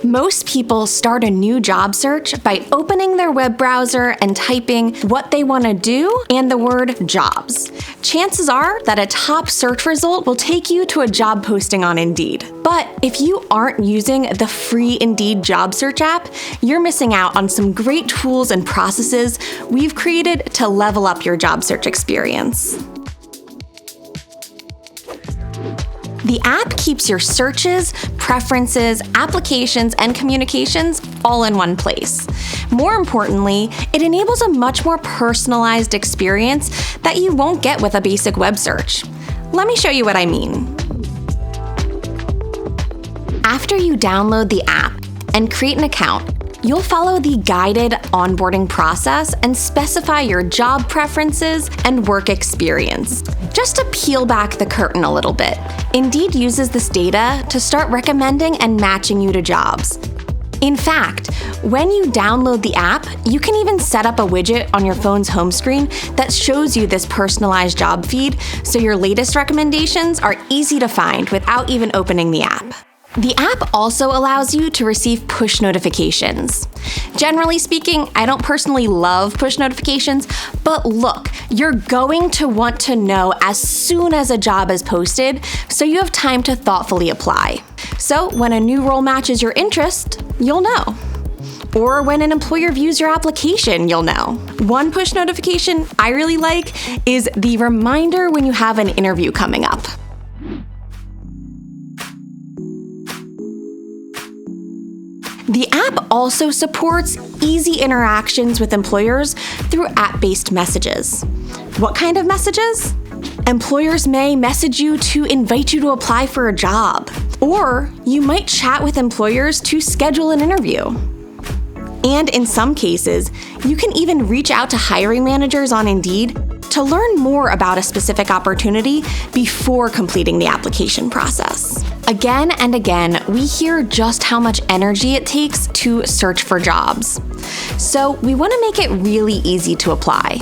Most people start a new job search by opening their web browser and typing what they want to do and the word jobs. Chances are that a top search result will take you to a job posting on Indeed. But if you aren't using the free Indeed job search app, you're missing out on some great tools and processes we've created to level up your job search experience. The app keeps your searches, preferences, applications, and communications all in one place. More importantly, it enables a much more personalized experience that you won't get with a basic web search. Let me show you what I mean. After you download the app and create an account, you'll follow the guided onboarding process and specify your job preferences and work experience. Just to peel back the curtain a little bit, Indeed uses this data to start recommending and matching you to jobs. In fact, when you download the app, you can even set up a widget on your phone's home screen that shows you this personalized job feed, so your latest recommendations are easy to find without even opening the app. The app also allows you to receive push notifications. Generally speaking, I don't personally love push notifications, but look, you're going to want to know as soon as a job is posted, so you have time to thoughtfully apply. So when a new role matches your interest, you'll know. Or when an employer views your application, you'll know. One push notification I really like is the reminder when you have an interview coming up. The app also supports easy interactions with employers through app-based messages. What kind of messages? Employers may message you to invite you to apply for a job, or you might chat with employers to schedule an interview. And in some cases, you can even reach out to hiring managers on Indeed to learn more about a specific opportunity before completing the application process. Again and again, we hear just how much energy it takes to search for jobs. So we want to make it really easy to apply.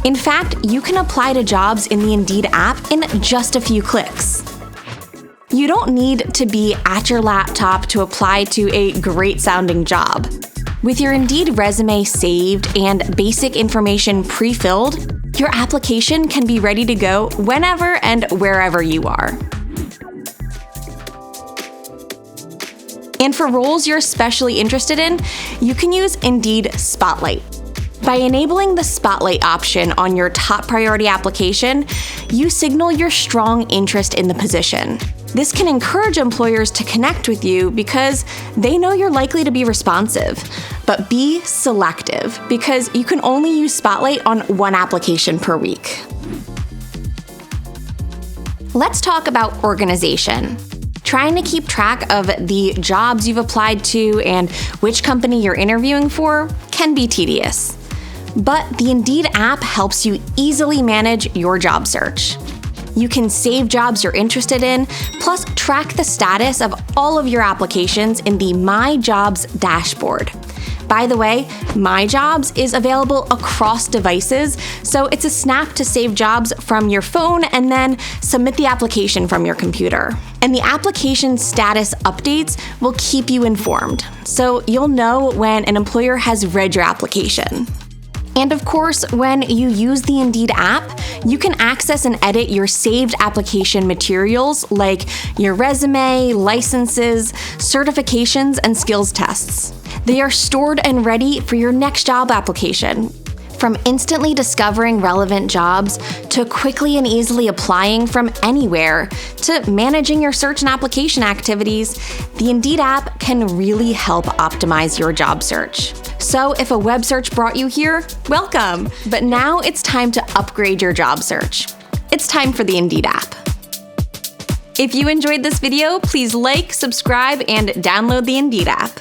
In fact, you can apply to jobs in the Indeed app in just a few clicks. You don't need to be at your laptop to apply to a great-sounding job. With your Indeed resume saved and basic information pre-filled, your application can be ready to go whenever and wherever you are. And for roles you're especially interested in, you can use Indeed Spotlight. By enabling the Spotlight option on your top priority application, you signal your strong interest in the position. This can encourage employers to connect with you because they know you're likely to be responsive. But be selective, because you can only use Spotlight on one application per week. Let's talk about organization. Trying to keep track of the jobs you've applied to and which company you're interviewing for can be tedious. But the Indeed app helps you easily manage your job search. You can save jobs you're interested in, plus track the status of all of your applications in the My Jobs dashboard. By the way, My Jobs is available across devices, so it's a snap to save jobs from your phone and then submit the application from your computer. And the application status updates will keep you informed, so you'll know when an employer has read your application. And of course, when you use the Indeed app, you can access and edit your saved application materials like your resume, licenses, certifications, and skills tests. They are stored and ready for your next job application. From instantly discovering relevant jobs to quickly and easily applying from anywhere to managing your search and application activities, the Indeed app can really help optimize your job search. So if a web search brought you here, welcome! But now it's time to upgrade your job search. It's time for the Indeed app. If you enjoyed this video, please like, subscribe, and download the Indeed app.